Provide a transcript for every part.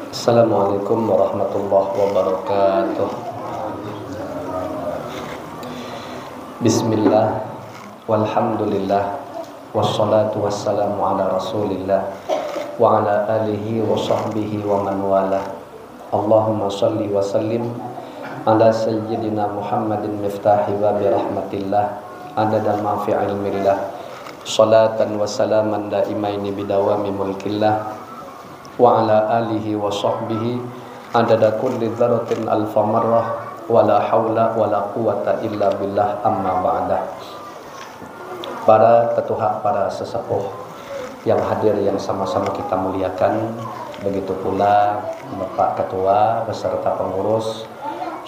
Assalamualaikum warahmatullahi wabarakatuh. Bismillah, walhamdulillah, wassalatu wassalamu ala rasulillah wa ala alihi wa sahbihi wa man wala. Allahumma salli wa sallim ala sayyidina Muhammadin miftahi babi rahmatillah adada ma fi ilmillah, salatan wa salaman daimaini bidawami mulkillah wa ala alihi wa sahbihi adada kulli dzarratin alfa marrah wala haula wala quwata illa billah, amma ba'dah. Para tetuha, para sesepuh yang hadir yang sama-sama kita muliakan, begitu pula Bapak Ketua beserta pengurus,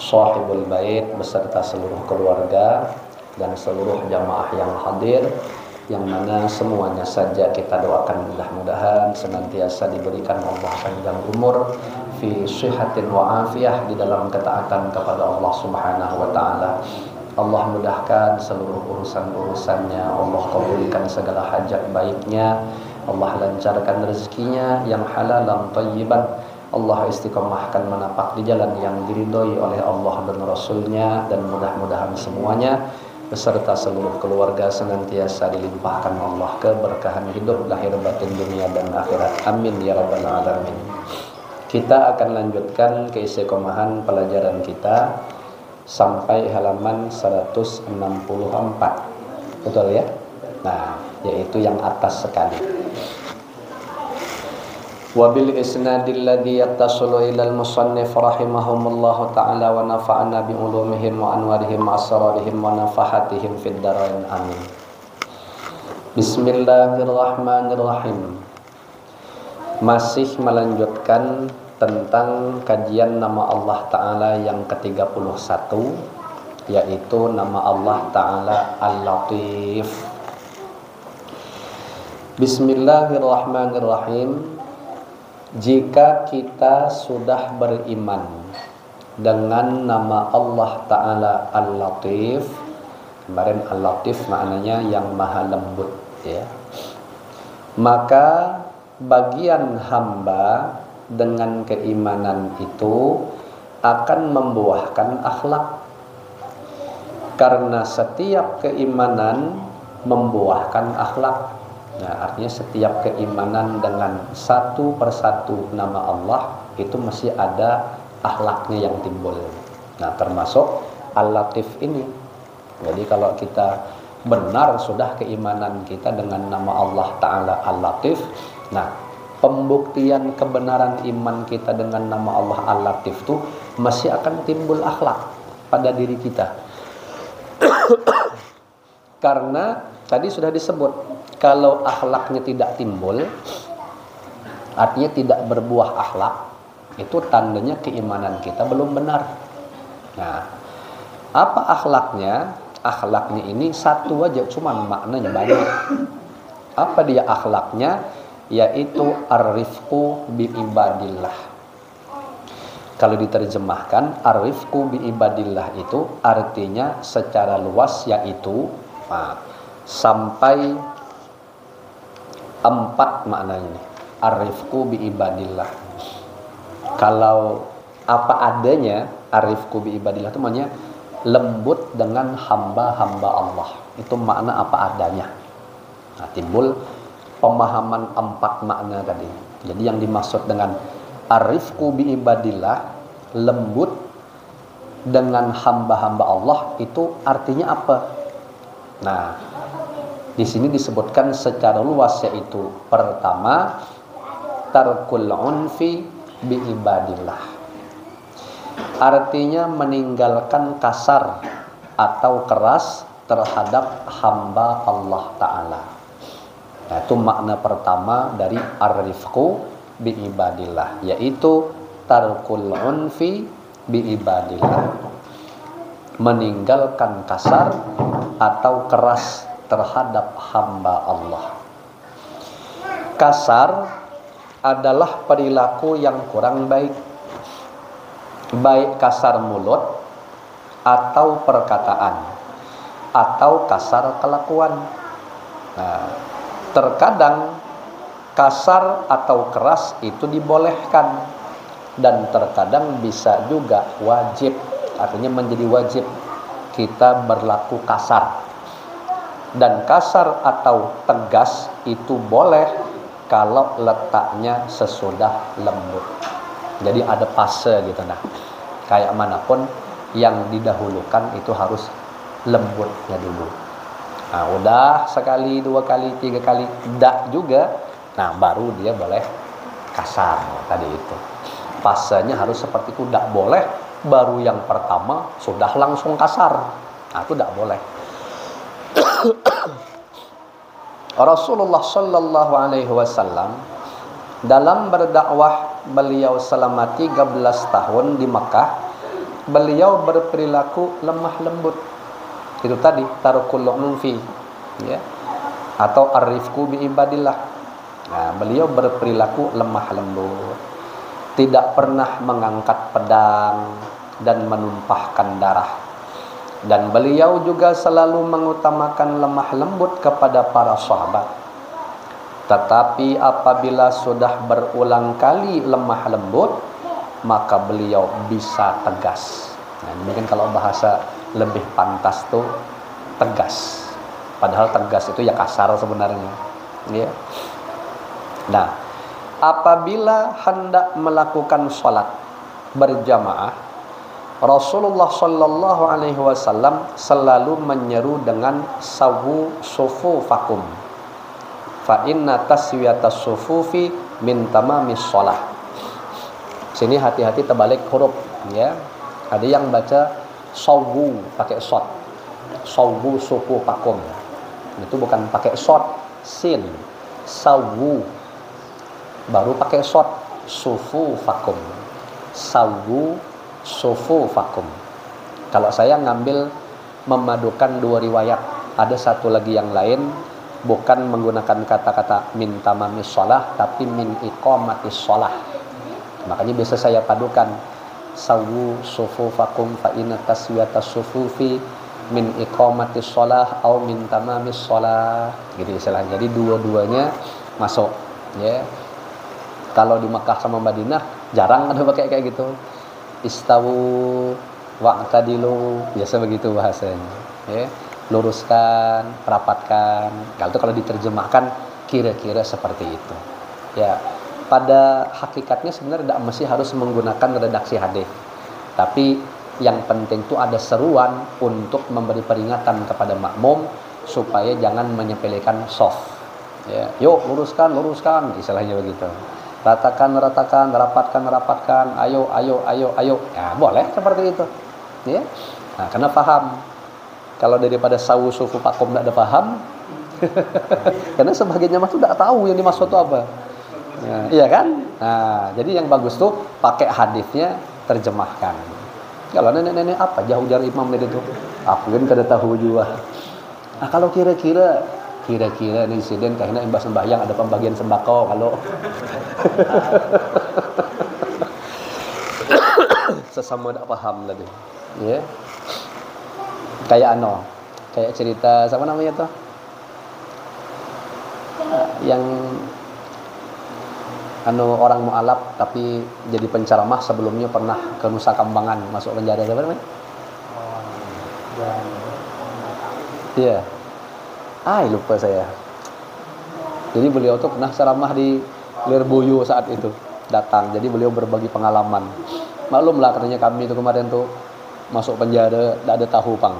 Shahibul Bait beserta seluruh keluarga dan seluruh jamaah yang hadir, yang mana semuanya saja kita doakan mudah-mudahan senantiasa diberikan Allah panjang umur fi sihhatin wa afiyah di dalam ketaatan kepada Allah Subhanahu wa taala. Allah mudahkan seluruh urusan-urusannya, Allah kabulkan segala hajat baiknya, Allah lancarkan rezekinya yang halal dan thayyiban, Allah istiqomahkan menapak di jalan yang diridhoi oleh Allah dan Rasulnya, dan mudah-mudahan semuanya beserta seluruh keluarga senantiasa dilimpahkan Allah keberkahan hidup lahir batin dunia dan akhirat. Amin ya rabbal alamin. Kita akan lanjutkan keistiqomahan pelajaran kita sampai halaman 164. Betul ya? Nah, yaitu yang atas sekali. Wabil isnadil ladzi yattasilu ilal musannif rahimahumullahu ta'ala wa nafa'ana bi ulumihim wa anwarihim wa asrarihim wa nafahatihim fid dharain, amin. Bismillahirrahmanirrahim. Masih melanjutkan tentang kajian nama Allah Ta'ala yang ke-31, yaitu nama Allah Ta'ala Al-Latif. Bismillahirrahmanirrahim. Jika kita sudah beriman dengan nama Allah Ta'ala Al-Latif, kemarin Al-Latif maknanya yang maha lembut ya, maka bagian hamba dengan keimanan itu akan membuahkan akhlak, karena setiap keimanan membuahkan akhlak. Nah, artinya setiap keimanan dengan satu persatu nama Allah itu mesti ada akhlaknya yang timbul. Nah, termasuk Al-Latif ini. Jadi kalau kita benar sudah keimanan kita dengan nama Allah Ta'ala Al-Latif, nah, pembuktian kebenaran iman kita dengan nama Allah Al-Latif itu masih akan timbul akhlak pada diri kita. Karena tadi sudah disebut, kalau akhlaknya tidak timbul, artinya tidak berbuah akhlak, itu tandanya keimanan kita belum benar. Nah, apa akhlaknya? Akhlaknya ini satu aja, cuman maknanya banyak. Apa dia akhlaknya? Yaitu ar-rifqu bi ibadillah. Kalau diterjemahkan, ar-rifqu bi ibadillah itu artinya secara luas yaitu sampai 4 maknanya. Ar-rifqu bi ibadillah. Kalau apa adanya, ar-rifqu bi ibadillah itu maknanya lembut dengan hamba-hamba Allah. Itu makna apa adanya. Nah, timbul pemahaman 4 makna tadi. Jadi yang dimaksud dengan ar-rifqu bi ibadillah, lembut dengan hamba-hamba Allah, itu artinya apa? Nah, di sini disebutkan secara luas, yaitu pertama, tarkul unfi bi ibadillah. Artinya meninggalkan kasar atau keras terhadap hamba Allah Ta'ala. Nah, itu makna pertama dari ar-rifqu bi ibadillah, yaitu tarkul unfi bi ibadillah, meninggalkan kasar atau keras terhadap hamba Allah. Kasar adalah perilaku yang kurang baik, baik kasar mulut atau perkataan atau kasar kelakuan. Nah, terkadang kasar atau keras itu dibolehkan, dan terkadang bisa juga wajib, artinya menjadi wajib kita berlaku kasar. Dan kasar atau tegas itu boleh kalau letaknya sesudah lembut. Jadi ada fase gitu. Nah, kayak manapun yang didahulukan itu harus lembutnya dulu. Nah, udah sekali, dua kali, tiga kali tidak juga, nah baru dia boleh kasar tadi itu. Fasenya harus seperti itu, tidak boleh baru yang pertama sudah langsung kasar. Nah, itu tidak boleh. Rasulullah Shallallahu Alaihi Wasallam dalam berdakwah beliau selama 13 tahun di Makkah, beliau berperilaku lemah lembut. Itu tadi tarukul unfi, ya, atau arifku bi ibadillah. Nah, beliau berperilaku lemah lembut, tidak pernah mengangkat pedang dan menumpahkan darah. Dan beliau juga selalu mengutamakan lemah lembut kepada para sahabat. Tetapi apabila sudah berulang kali lemah lembut, maka beliau bisa tegas. Nah, mungkin kalau bahasa lebih pantas tuh tegas. Padahal tegas itu ya kasar sebenarnya. Ya. Nah, apabila hendak melakukan sholat berjamaah, Rasulullah Shallallahu Alaihi Wasallam selalu menyeru dengan sawu sufufakum, fa inna taswiyatas sufufi min tamamis shalah. Sini hati-hati terbalik huruf, ya. Ada yang baca sawu pakai shot, sawu sufufakum. Itu bukan pakai shot, sin, sawu. Baru pakai shot, sufufakum, sawu sufufakum. Kalau saya ngambil memadukan dua riwayat, ada satu lagi yang lain bukan menggunakan kata-kata min tamamis shalah, tapi min iqamatis shalah. Makanya biasa saya padukan sawu sufufakum fa inna taswiyatas sufufi min iqamatis shalah atau min tamamis shalah, gitu istilahnya. Jadi dua-duanya masuk, ya. Kalau di Makkah sama Madinah jarang ada pakai kayak gitu. Istawu wa'tadilu, biasa begitu bahasanya, ya. Luruskan, rapatkan. Kalau diterjemahkan kira-kira seperti itu, ya. Pada hakikatnya sebenarnya tidak mesti harus menggunakan redaksi hadis, tapi yang penting itu ada seruan untuk memberi peringatan kepada makmum supaya jangan menyepelekan shaf, ya. Yuk luruskan, istilahnya begitu. Ratakan, rapatkan, ayo. Ya, boleh seperti itu, ya. Nah, karena paham. Kalau daripada sawu sufu pakom tidak ada paham, karena sebagiannya masih tidak tahu yang dimaksud itu apa. Nah, iya kan? Nah, jadi yang bagus tuh pakai hadisnya, terjemahkan. Kalau nenek-nenek apa jauh dari imam itu, aku kan kada tahu juga. Nah, kalau kira-kira nih insiden karena imbas sembahyang ada pembagian sembako kalau sesama tidak paham tadi, ya. Kayak cerita sama namanya tuh yang orang mualaf tapi jadi penceramah, sebelumnya pernah ke Nusa Kambangan, masuk penjara, siapa namanya? Iya. Lupa saya. Jadi beliau tuh pernah ceramah di Lirboyo saat itu datang. Jadi beliau berbagi pengalaman. Maklumlah katanya kami itu kemarin tuh masuk penjara, tidak ada tahu pang.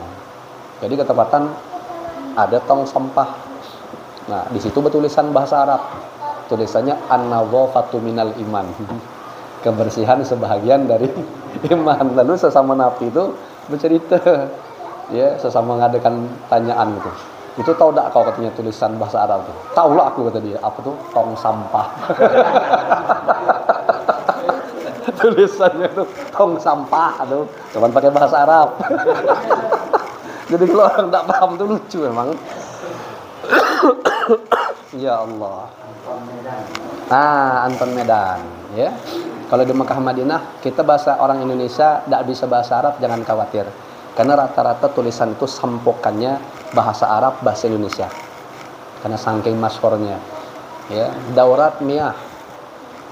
Jadi ketepatan ada tong sampah. Nah, di situ bertulisan bahasa Arab. Tulisannya an-nadhafatu minal iman. Kebersihan sebahagian dari iman. Lalu sesama napi itu bercerita, ya, sesama mengadakan tanyaan gitu. Itu tahu tak kau katanya tulisan bahasa Arab itu? Tahu lah aku, kata dia. Apa tuh? Tong sampah. Tulisannya tuh tong sampah tuh. Cuman pakai bahasa Arab. Jadi kalau orang tak paham tuh lucu memang. Ya Allah. Anton Medan, ya. Kalau di Mekah Madinah kita bahasa orang Indonesia tidak bisa bahasa Arab, jangan khawatir. Karena rata-rata tulisan itu sampokannya bahasa Arab, bahasa Indonesia. Karena saking masyhurnya. Ya, daurat miyah.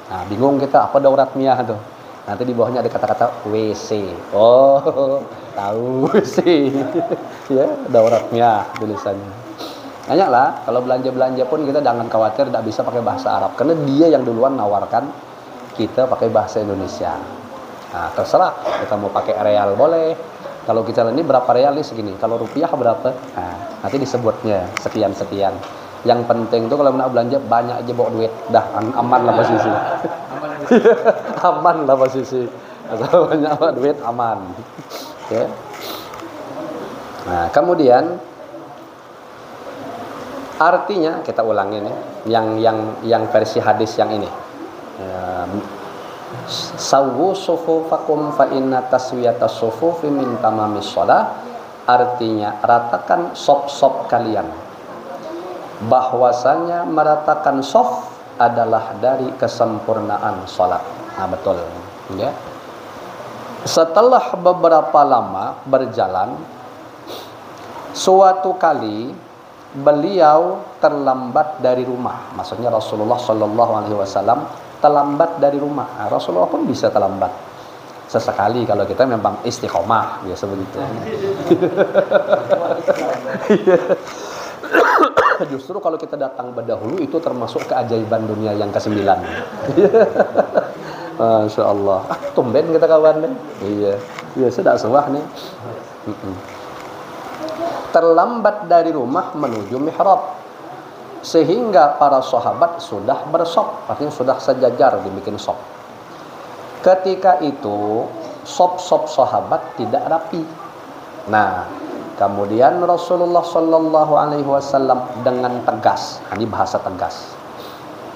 Nah, bingung kita apa daurat miyah tuh. Nanti di bawahnya ada kata-kata WC. Oh, tahu WC. Ya, daurat miyah tulisannya. Banyaklah, kalau belanja-belanja pun kita jangan khawatir tidak bisa pakai bahasa Arab. Karena dia yang duluan nawarkan kita pakai bahasa Indonesia. Nah, terserah kita mau pakai real boleh. Kalau kita ini berapa real nih segini. Kalau rupiah berapa? Nah, nanti disebutnya sekian-sekian. Yang penting tuh kalau nak belanja banyak aja bawa duit. Dah aman lah posisi. Aman lah posisi. Kalau banyak bawa duit aman. Ya. Nah, kemudian artinya kita ulangi nih yang versi hadis yang ini. Sawwu sufufakum fa inna taswiyatas sufufi min tamamis shalah. Artinya ratakan sop-sop kalian. Bahwasanya meratakan sof adalah dari kesempurnaan salat. Nah, betul ya. Setelah beberapa lama berjalan, suatu kali beliau terlambat dari rumah. Maksudnya Rasulullah Shallallahu Alaihi Wasallam terlambat dari rumah. Nah, Rasulullah pun bisa terlambat sesekali kalau kita memang istiqomah, biasa begitu. Justru kalau kita datang berdahulu itu termasuk keajaiban dunia yang ke-9. Masya Allah. Tumben kita kawan nih. Iya. Iya, sudah sewah nih. Terlambat dari rumah menuju mihrab. Sehingga para sahabat sudah bersop, artinya sudah sejajar dibikin sop. Ketika itu sop-sop sahabat tidak rapi. Nah, kemudian Rasulullah Shallallahu Alaihi Wasallam dengan tegas, ini bahasa tegas,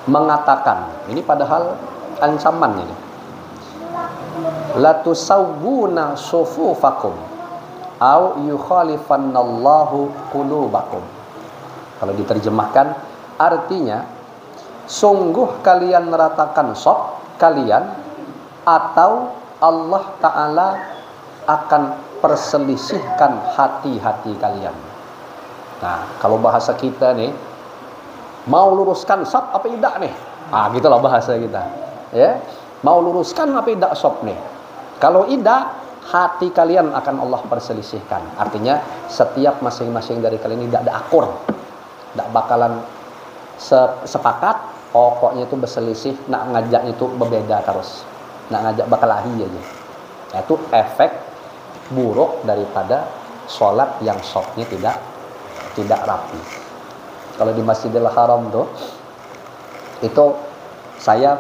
mengatakan, ini padahal ancaman ini, la tusawwuna sufufakum au yukhalifannallahu qulubakum. Kalau diterjemahkan artinya, sungguh kalian meratakan sop kalian atau Allah Ta'ala akan perselisihkan hati-hati kalian. Nah, kalau bahasa kita nih, mau luruskan sop apa tidak nih? Ah, gitulah bahasa kita. Ya, mau luruskan apa tidak sop nih? Kalau tidak, hati kalian akan Allah perselisihkan. Artinya setiap masing-masing dari kalian ini tidak ada akur, tidak bakalan sepakat. Pokoknya itu berselisih, nak ngajaknya itu berbeda terus, nak ngajak bakal ahi aja. Itu efek buruk daripada sholat yang sopnya tidak rapi. Kalau di Masjidil Haram tuh, itu saya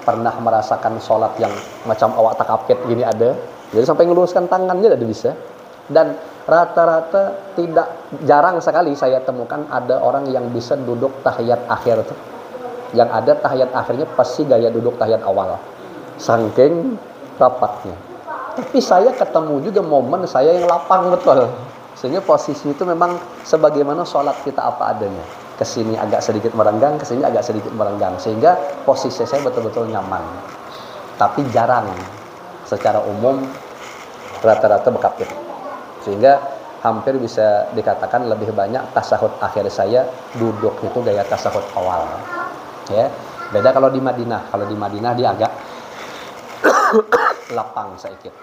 pernah merasakan sholat yang macam awak takapet gini ada. Jadi sampai ngeluruskan tangannya tidak bisa. Dan rata-rata jarang sekali saya temukan ada orang yang bisa duduk tahiyat akhir tuh. Yang ada tahiyat akhirnya pasti gaya duduk tahiyat awal. Saking rapatnya. Tapi saya ketemu juga momen saya yang lapang betul. Sehingga posisi itu memang sebagaimana sholat kita apa adanya. Kesini agak sedikit merenggang, kesini agak sedikit merenggang. Sehingga posisi saya betul-betul nyaman. Tapi jarang. Secara umum rata-rata bekapit. Sehingga hampir bisa dikatakan lebih banyak tasahud akhir saya duduknya itu gaya tasahud awal. Ya, beda kalau di Madinah. Kalau di Madinah dia agak lapang sedikit.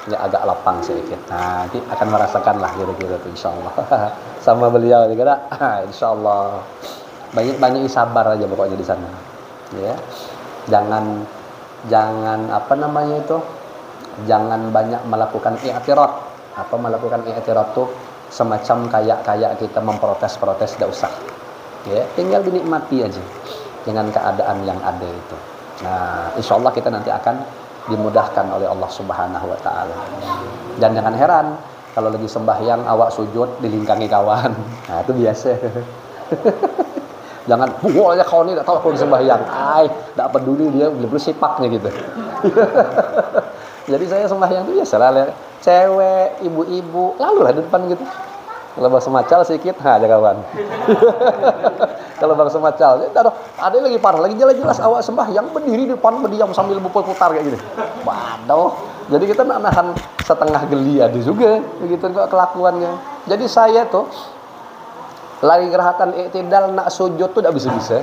Ya, agak lapang sedikit. Nah, nanti akan merasakan lah kira-kira itu insyaallah. Sama beliau juga insyaallah. Banyak sabar aja pokoknya di sana. Ya. Jangan apa namanya itu? Jangan banyak melakukan i'tirad. Apa melakukan i'tirad tuh semacam kayak kita memprotes-protes, tidak usah. Ya, tinggal dinikmati aja dengan keadaan yang ada itu. Nah, insyaallah kita nanti akan dimudahkan oleh Allah Subhanahu wa taala. Dan jangan heran kalau lagi sembahyang awak sujud dilingkangi kawan. Nah, itu biasa. Jangan pokoknya kawan ini enggak tahu kalau sembahyang. Enggak peduli dia beli sipaknya gitu. Jadi saya sembahyang itu biasa lah, cewek, ibu-ibu, lalu lah di depan gitu. Kalau bang semacal sedikit, aja kawan. Kalau bang semacal, ada lagi parah, lagi jelas awak sembahyang berdiri di depan berdiam sambil berputar kayak gitu. Waduh, jadi kita nahan setengah geli ada juga, begitu kok kelakuannya. Jadi saya tuh lagi gerakan i'tidal nak sujud tuh tidak bisa-bisa.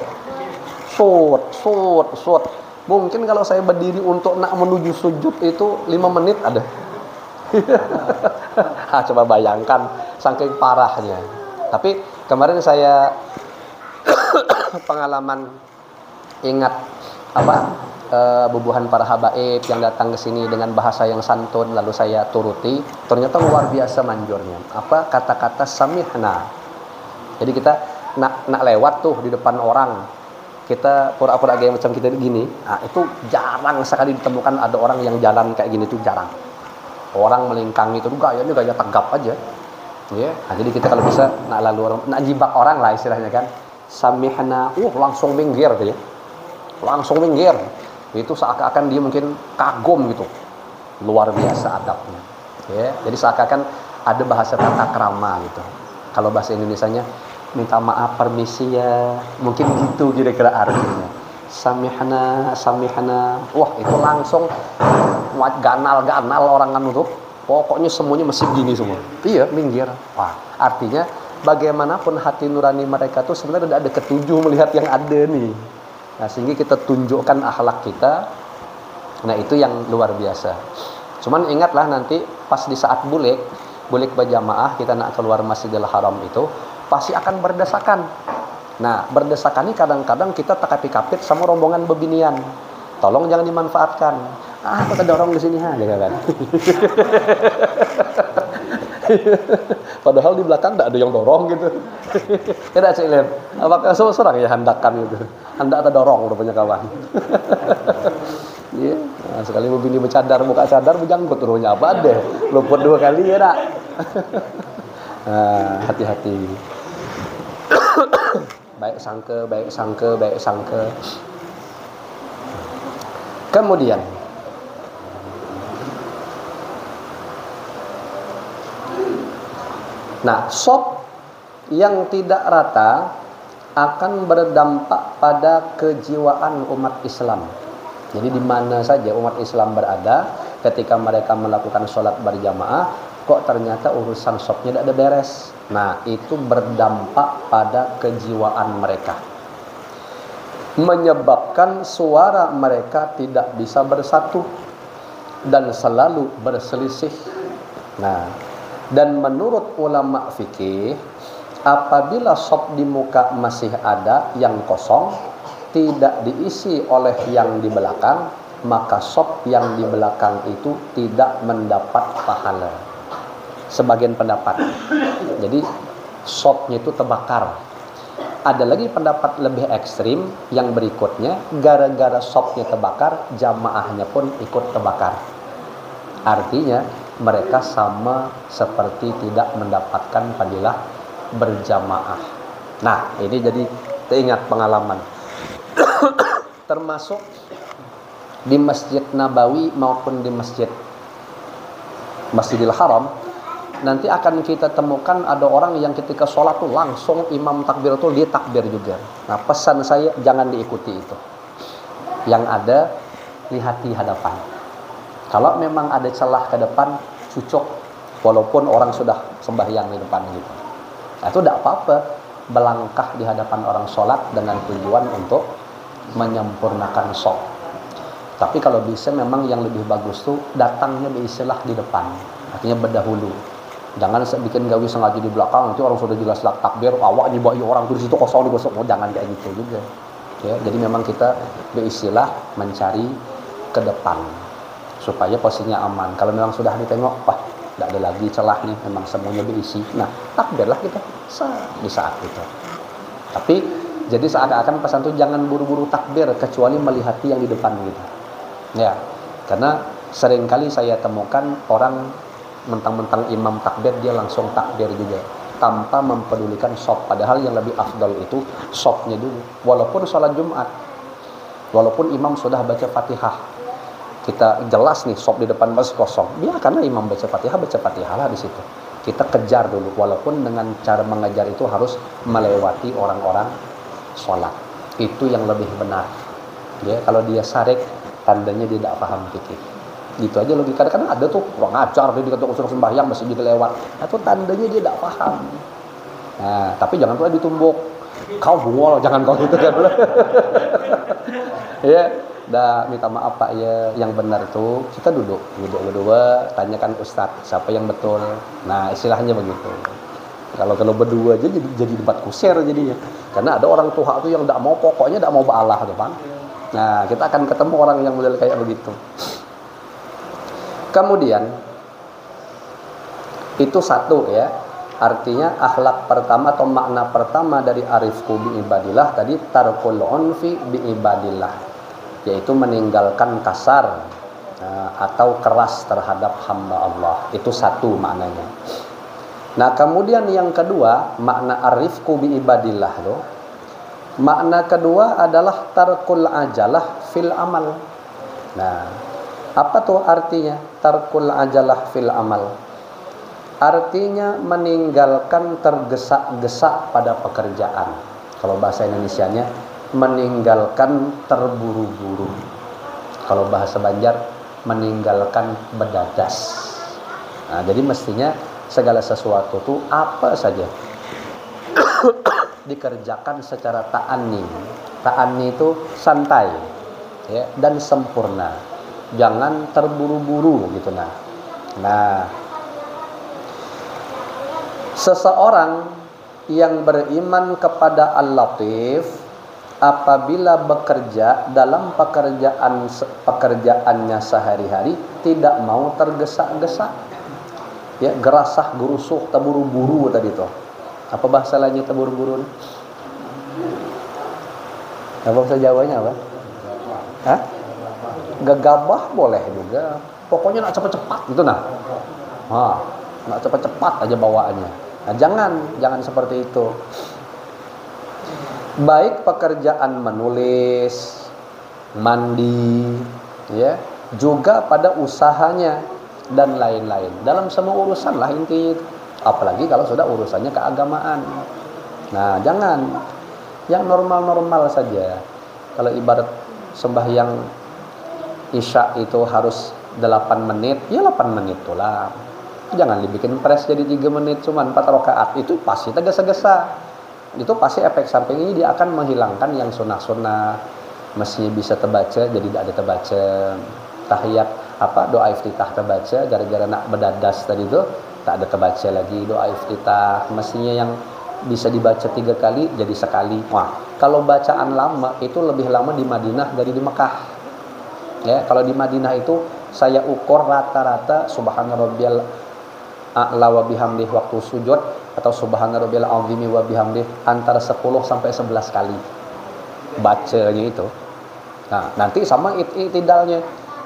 sut. Mungkin kalau saya berdiri untuk nak menuju sujud itu 5 menit ada. Coba bayangkan saking parahnya. Tapi kemarin saya pengalaman ingat bubuhan para habaib yang datang ke sini dengan bahasa yang santun, lalu saya turuti, ternyata luar biasa manjurnya. Kata-kata samihna. Jadi kita nak lewat tuh di depan orang, kita pura-pura gaya macam kita gini. Itu jarang sekali ditemukan ada orang yang jalan kayak gini tuh, jarang. Orang melingkang itu gayanya gaya tegap aja. Ya, jadi kita kalau bisa nak jibak orang lah istilahnya kan. Samihna, langsung minggir dia. Langsung minggir. Itu seakan-akan dia mungkin kagum gitu. Luar biasa adabnya. Ya, jadi seakan-akan ada bahasa tata krama gitu. Kalau bahasa Indonesianya minta maaf, permisi ya. Mungkin gitu kira-kira artinya. Samihna. Itu langsung ganal orang kan tuh. Pokoknya semuanya mesti gini semua. Iya, minggir. Artinya bagaimanapun hati nurani mereka tuh sebenarnya ada ketujuh melihat yang ada nih. Nah, sehingga kita tunjukkan akhlak kita. Nah, itu yang luar biasa. Cuman ingatlah nanti pas di saat bulik berjamaah kita nak keluar Masjidil Haram itu pasti akan berdesakan. Nah, berdesakan ini kadang-kadang kita takapit-kapit sama rombongan bebinian. Tolong jangan dimanfaatkan. Kita dorong di sini gitu kan. Padahal di belakang tidak ada yang dorong gitu. Tidak sih lihat. Apakah seorang ya hendakan gitu. Hendak ada dorong udah punya kawan. Iya, nah, sekali begini bercadar buka cadar berjangkut turunnya apa ada. Luput 2 kali ya nak. Nah, hati-hati. Baik sangka. Kemudian sop yang tidak rata akan berdampak pada kejiwaan umat Islam. Jadi di mana saja umat Islam berada, ketika mereka melakukan sholat berjamaah, kok ternyata urusan sopnya tidak ada beres. Nah, itu berdampak pada kejiwaan mereka. Menyebabkan suara mereka tidak bisa bersatu dan selalu berselisih. Nah, dan menurut ulama fikih, apabila sop di muka masih ada yang kosong, tidak diisi oleh yang di belakang, maka sop yang di belakang itu tidak mendapat pahala. Sebagian pendapat. Jadi sopnya itu terbakar. Ada lagi pendapat lebih ekstrim yang berikutnya, gara-gara sopnya terbakar, jamaahnya pun ikut terbakar. Artinya mereka sama seperti tidak mendapatkan fadilah berjamaah. Nah, ini jadi teringat pengalaman. Termasuk di Masjid Nabawi maupun di Masjidil Haram, nanti akan kita temukan ada orang yang ketika sholat tuh langsung imam takbir tuh dia takbir juga. Nah, pesan saya jangan diikuti itu. Yang ada lihati hadapan. Kalau memang ada celah ke depan, cucuk. Walaupun orang sudah sembahyang di depan gitu. Nah, itu tidak apa-apa. Belangkah di hadapan orang sholat dengan tujuan untuk menyempurnakan shop. Tapi kalau bisa memang yang lebih bagus tuh datangnya diistilah di depan. Artinya berdahulu. Jangan bikin gawi sengaja di belakang, nanti orang sudah jelas takbir, awak nyibai orang tuh di situ kosong digosok. Jangan kayak gitu juga. Ya, jadi memang kita beristilah mencari ke depan supaya posisinya aman. Kalau memang sudah ditengok, tidak ada lagi celah nih, memang semuanya diisi. Nah, takbirlah kita di saat itu. Tapi jadi seakan-akan pesan itu jangan buru-buru takbir kecuali melihati yang di depan gitu. Ya, karena seringkali saya temukan orang mentang-mentang imam takbir dia langsung takbir juga tanpa mempedulikan shop. Padahal yang lebih afdal itu shopnya dulu. Walaupun sholat Jumat, walaupun imam sudah baca Fatihah, kita jelas nih shop di depan masih kosong. Biarkanlah imam baca Fatihah lah di situ. Kita kejar dulu, walaupun dengan cara mengejar itu harus melewati orang-orang sholat. Itu yang lebih benar. Ya, kalau dia sarik, tandanya dia tidak paham fikih. Gitu aja logika. Kadang-kadang ada tuh kurang ajar, dia dikata suruh sembahyang masih juga lewat. Itu tandanya dia tidak paham. Nah, tapi jangan pula ditumbuk. Kau bungol, jangan kau gitu kan. Ya, dah minta maaf Pak ya, yang benar tuh kita duduk berdua, tanyakan Ustadz siapa yang betul. Nah, istilahnya begitu. Kalau berdua aja jadi debat kusir jadinya. Karena ada orang tua tuh yang tidak mau, pokoknya tidak mau ba'alah depan. Nah, kita akan ketemu orang yang model kayak begitu. Kemudian itu satu ya. Artinya akhlak pertama atau makna pertama dari arifku bi ibadillah tadi tarkul unfi bi ibadillah, yaitu meninggalkan kasar atau keras terhadap hamba Allah. Itu satu maknanya. Nah, kemudian yang kedua, makna arifku bi ibadillah itu, makna kedua adalah tarkul ajalah fil amal. Nah, apa tuh artinya tarkul ajalah fil amal? Artinya meninggalkan tergesa-gesa pada pekerjaan. Kalau bahasa Indonesianya meninggalkan terburu-buru. Kalau bahasa Banjar meninggalkan bedadas. Nah, jadi mestinya segala sesuatu itu apa saja dikerjakan secara ta'anni. Ta'anni itu santai ya, dan sempurna. Jangan terburu-buru gitu Nah, seseorang yang beriman kepada Al-Latif apabila bekerja dalam pekerjaannya sehari-hari tidak mau tergesa-gesa. Ya, gerasah gerusuh terburu-buru tadi tuh. Apa bahasa lainnya terburu-buru? Apa bahasa Jawanya apa? Hah? Gegabah boleh juga. Pokoknya nak cepat-cepat gitu nak cepat-cepat aja bawaannya. Nah, jangan seperti itu. Baik pekerjaan menulis, mandi, ya, juga pada usahanya dan lain-lain. Dalam semua urusan lah intinya. Apalagi kalau sudah urusannya keagamaan. Nah, jangan yang normal-normal saja. Kalau ibarat sembahyang Isya itu harus 8 menit, ya 8 menit itulah. Jangan dibikin press jadi 3 menit cuman 4 rakaat. Itu pasti tergesa-gesa. Itu pasti efek sampingnya dia akan menghilangkan yang sunnah-sunnah. Mestinya bisa terbaca jadi tidak ada terbaca. Tahiyat doa iftitah terbaca gara-gara nak berdadas tadi itu tak ada terbaca lagi doa iftitah. Mestinya yang bisa dibaca 3 kali jadi sekali. Wah, kalau bacaan lama itu lebih lama di Madinah dari di Mekah. Ya, kalau di Madinah itu saya ukur rata-rata subhana rabbiyal a'la wa bihamdih waktu sujud atau subhana rabbiyal azimi wa bihamdih antara 10 sampai 11 kali bacanya itu. Nah, nanti sama itidalnya.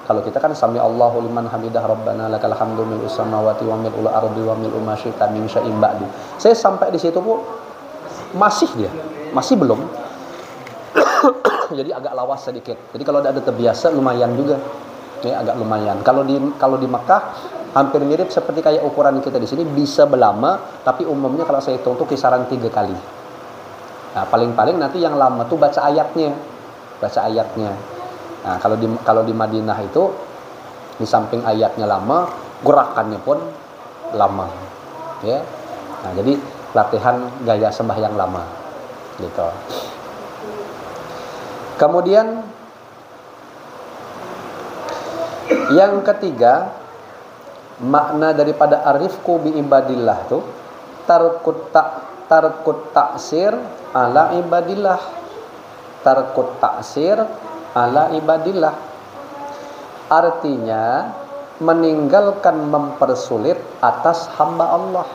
Kalau kita kan sami Allahu liman hamidah rabbana lakal hamdu mil samawati wa mil ardi wa mil ma syi'ta min syai'in ba'du. Saya sampai di situ Bu masih belum. Jadi agak lawas sedikit. Jadi kalau ada terbiasa lumayan juga. Ya, agak lumayan. Kalau di Mekah hampir mirip seperti kayak ukuran kita di sini, bisa berlama, tapi umumnya kalau saya hitung tuh kisaran 3 kali. Nah, paling-paling nanti yang lama tuh baca ayatnya. Nah, kalau di Madinah itu di samping ayatnya lama, gerakannya pun lama. Ya. Nah, jadi latihan gaya sembahyang lama. Gitu. Kemudian yang ketiga, makna daripada arifku bi ibadillah tuh tarkut taksir ala ibadillah. Tarkut taksir ala ibadillah. Artinya meninggalkan mempersulit atas hamba Allah.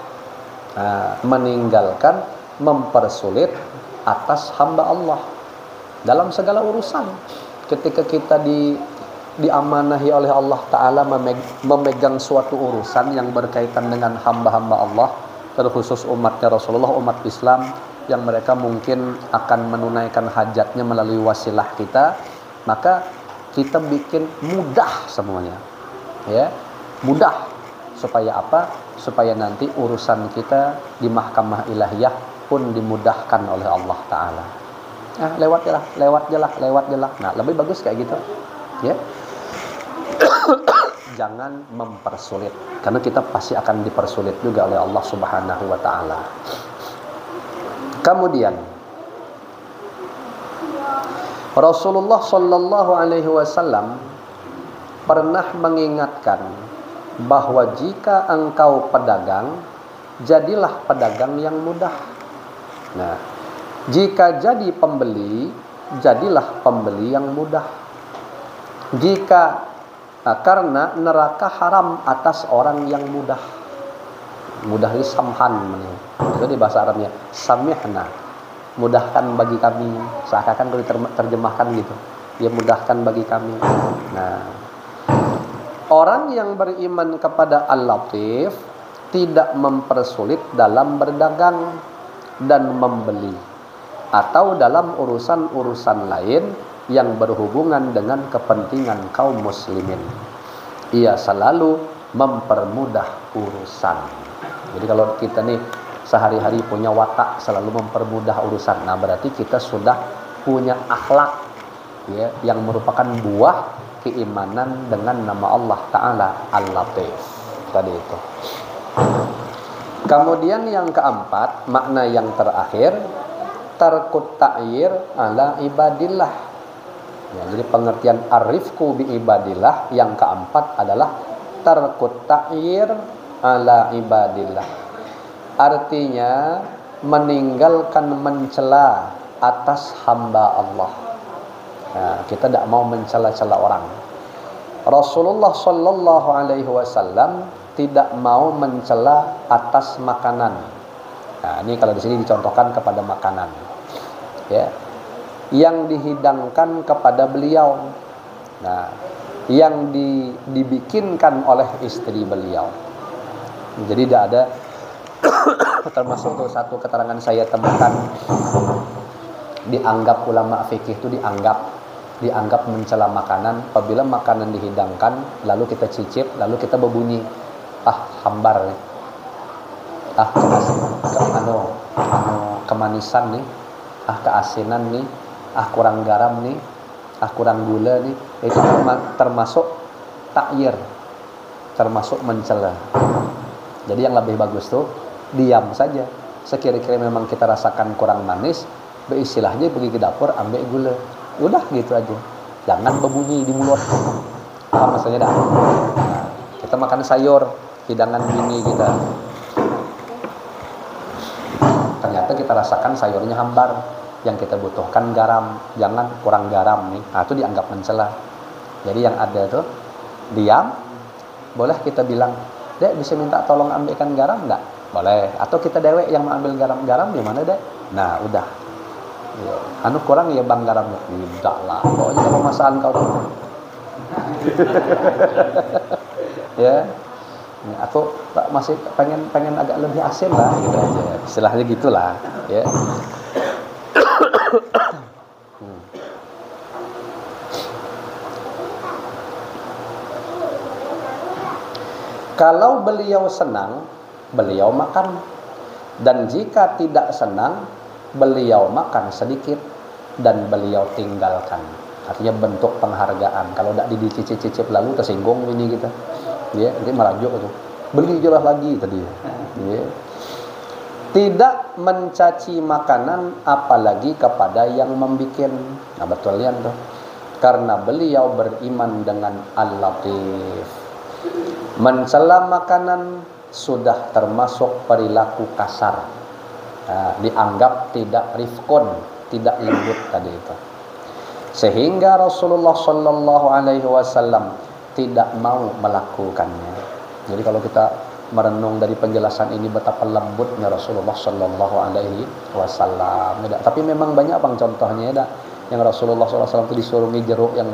Nah, meninggalkan mempersulit atas hamba Allah dalam segala urusan. Ketika kita diamanahi oleh Allah Ta'ala memegang suatu urusan yang berkaitan dengan hamba-hamba Allah, terkhusus umatnya Rasulullah, umat Islam yang mereka mungkin akan menunaikan hajatnya melalui wasilah kita, maka kita bikin mudah semuanya, ya, mudah. Supaya apa? Supaya nanti urusan kita di mahkamah ilahiyah pun dimudahkan oleh Allah Ta'ala. Nah, lewat jelah. Nah, lebih bagus kayak gitu, ya. Jangan mempersulit, karena kita pasti akan dipersulit juga oleh Allah Subhanahu wa Ta'ala. Kemudian Rasulullah Shallallahu Alaihi Wasallam pernah mengingatkan bahwa jika engkau pedagang, jadilah pedagang yang mudah. Nah, jika jadi pembeli, jadilah pembeli yang mudah. Karena neraka haram atas orang yang mudah. Mudah ini samhan, itu di bahasa Arabnya samihna, mudahkan bagi kami. Seakan-akan kalau diterjemahkan gitu, ya mudahkan bagi kami. Nah, orang yang beriman kepada Al-Latif tidak mempersulit dalam berdagang dan membeli atau dalam urusan-urusan lain yang berhubungan dengan kepentingan kaum muslimin. Ia selalu mempermudah urusan. Jadi kalau kita nih sehari-hari punya watak selalu mempermudah urusan, nah berarti kita sudah punya akhlak, ya, yang merupakan buah keimanan dengan nama Allah Ta'ala Al-Latif tadi itu. Kemudian yang keempat, makna yang terakhir, tarkut ta'yir ala ibadillah. Ya, jadi pengertian arifku bi ibadillah yang keempat adalah tarkut ta'yir ala ibadillah. Artinya meninggalkan mencela atas hamba Allah. Nah, kita tidak mau mencela-cela orang. Rasulullah Shallallahu Alaihi Wasallam tidak mau mencela atas makanan. Nah, ini kalau di sini dicontohkan kepada makanan, ya, yang dihidangkan kepada beliau. Nah, yang dibikinkan oleh istri beliau. Jadi tidak ada termasuk tuh satu keterangan saya temukan, dianggap ulama fikih itu dianggap mencela makanan apabila makanan dihidangkan lalu kita cicip lalu kita berbunyi, hambar nih, kemanisan nih, keasinan nih, kurang garam nih, kurang gula nih, itu termasuk takyir, termasuk mencela. Jadi yang lebih bagus tuh diam saja. Sekira-kira memang kita rasakan kurang manis, beristilahnya pergi ke dapur ambil gula. Udah gitu aja. Jangan berbunyi di mulut. Paham maksudnya dah? Nah, kita makan sayur, hidangan gini kita. Ternyata kita rasakan sayurnya hambar. Yang kita butuhkan garam, jangan kurang garam nih. Nah, itu dianggap mencela. Jadi yang ada tuh diam. Boleh kita bilang, "Dek, bisa minta tolong ambilkan garam enggak?" Boleh. Atau kita dewek yang mau ambil garam di mana, Dek? Nah, udah. Ya. Kurang ya bang garamnya. Tidak lah. Pokoknya kalau masakan kau tuh. Ya. Aku masih pengen agak lebih asin lah gitu aja. Istilahnya gitulah, ya. Kalau beliau senang, beliau makan. Dan jika tidak senang, beliau makan sedikit dan beliau tinggalkan. Artinya bentuk penghargaan. Kalau tidak dicicip-cicip lalu tersinggung ini kita. Ya, nanti merajuk itu. Beli jelas lagi tadi. Ya. Tidak mencaci makanan apalagi kepada yang membikin. Nah, betulnya tuh. Karena beliau beriman dengan Al-Latif. Mencela makanan sudah termasuk perilaku kasar. Nah, dianggap tidak rifkun, tidak lembut tadi itu. Sehingga Rasulullah Shallallahu Alaihi Wasallam tidak mau melakukannya. Jadi kalau kita merenung dari penjelasan ini betapa lembutnya Rasulullah Shallallahu Alaihi Wasallam. Tapi memang banyak bang contohnya ya, yang Rasulullah SAW itu disuruh jeruk yang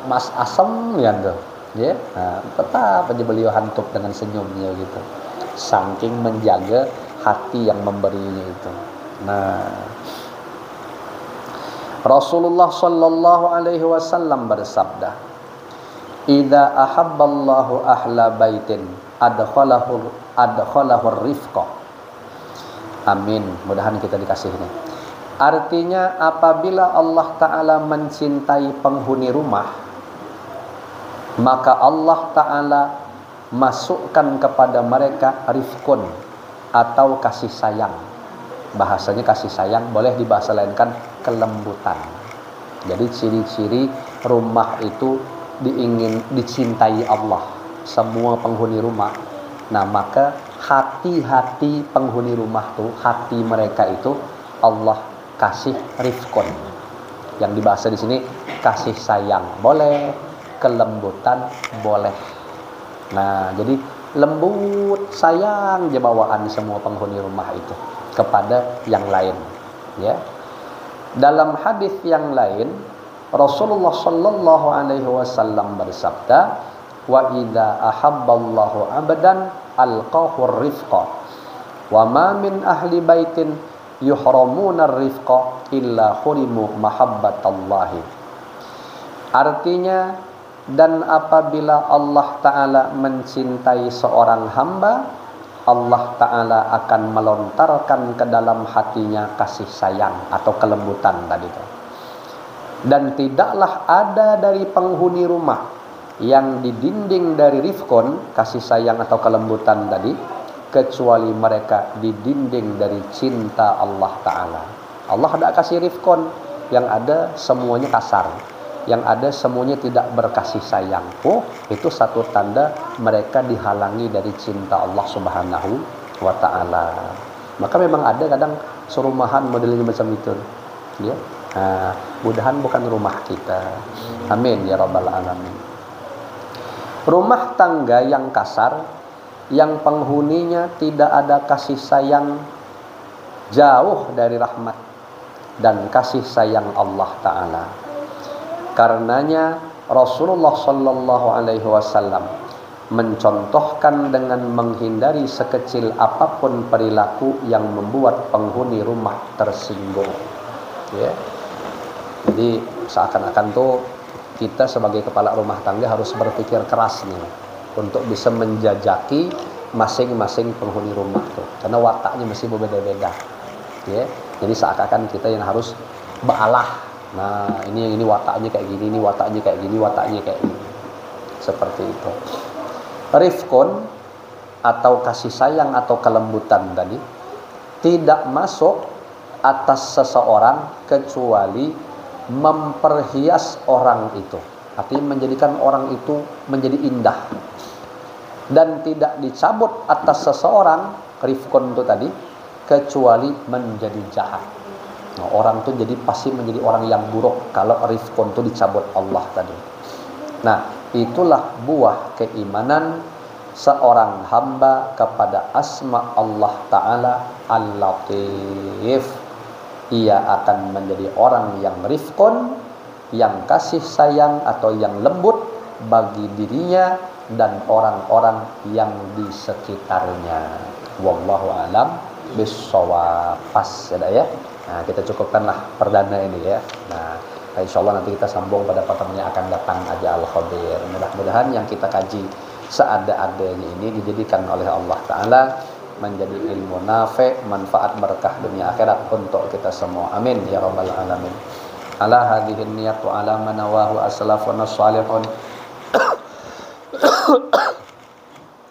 mas asam ya tuh. Ya, nah, tetap aja beliau hantuk dengan senyumnya gitu. Saking menjaga hati yang memberinya itu. Nah, Rasulullah Shallallahu Alaihi Wasallam bersabda, "Idza ahabballahu ahla baitin adkhalahu rifqa." Amin. Mudahan kita dikasih ini. Artinya apabila Allah Ta'ala mencintai penghuni rumah, maka Allah Ta'ala masukkan kepada mereka rifkun atau kasih sayang. Bahasanya kasih sayang, boleh dibahasa lainkan kelembutan. Jadi ciri-ciri rumah itu dicintai Allah, semua penghuni rumah. Nah, maka hati-hati penghuni rumah tuh, hati mereka itu Allah kasih rifkon. Yang dibahas di sini kasih sayang boleh, kelembutan boleh. Nah, jadi lembut, sayang aja bawaan semua penghuni rumah itu kepada yang lain, ya. Dalam hadis yang lain Rasulullah sallallahu alaihi wasallam bersabda, "Wa idza ahabballahu 'abdan alqahu rifqa wa ma min ahli baitin yuhramuna ar-rifqa illa hurimu mahabbatallahi." Artinya, dan apabila Allah Ta'ala mencintai seorang hamba, Allah Ta'ala akan melontarkan ke dalam hatinya kasih sayang atau kelembutan tadi itu. Dan tidaklah ada dari penghuni rumah yang didinding dari rifkon, kasih sayang atau kelembutan tadi, kecuali mereka didinding dari cinta Allah Ta'ala. Allah tidak kasih rifkon, yang ada semuanya kasar, yang ada semuanya tidak berkasih sayang. Oh, itu satu tanda mereka dihalangi dari cinta Allah Subhanahu wa Ta'ala. Maka memang ada kadang serumahan modelnya macam itu, ya. Nah, mudahan bukan rumah kita. Amin ya rabbal alamin. Rumah tangga yang kasar, yang penghuninya tidak ada kasih sayang, jauh dari rahmat dan kasih sayang Allah Ta'ala. Karenanya Rasulullah sallallahu alaihi wasallam mencontohkan dengan menghindari sekecil apapun perilaku yang membuat penghuni rumah tersinggung, ya. Jadi seakan-akan tuh kita sebagai kepala rumah tangga harus berpikir keras nih untuk bisa menjajaki masing-masing penghuni rumah tuh, karena wataknya masih berbeda-beda, ya. Jadi seakan-akan kita yang harus baalah. Nah, ini wataknya kayak gini, ini wataknya kayak gini, wataknya kayak gini. Seperti itu. Rifkun atau kasih sayang atau kelembutan tadi tidak masuk atas seseorang kecuali memperhias orang itu. Artinya menjadikan orang itu menjadi indah. Dan tidak dicabut atas seseorang rifkun itu tadi kecuali menjadi jahat. Nah, orang itu jadi pasti menjadi orang yang buruk kalau rifkun itu dicabut Allah tadi. Nah, itulah buah keimanan seorang hamba kepada asma Allah Ta'ala Al-Latif. Ia akan menjadi orang yang rifkun, yang kasih sayang atau yang lembut bagi dirinya dan orang-orang yang di sekitarnya. Wallahu a'lam bissawab. Pas ya. Nah, kita cukupkanlah perdana ini ya. Nah, insyaallah nanti kita sambung pada pertemuan yang akan datang aja al-khadir. Mudah-mudahan yang kita kaji seada-adanya ini dijadikan oleh Allah Ta'ala menjadi ilmu nafi', manfaat berkah dunia akhirat untuk kita semua. Amin ya rabbal alamin. Ala hadhihi niyat wa ala manawahu aslafuna shalihun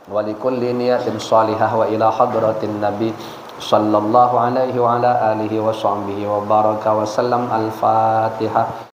wa likulli niyatin shalihah wa ila hadratin nabi sallallahu alaihi wa ala alihi wa sahbihi wa baraka wa sallam. Al-Fatihah.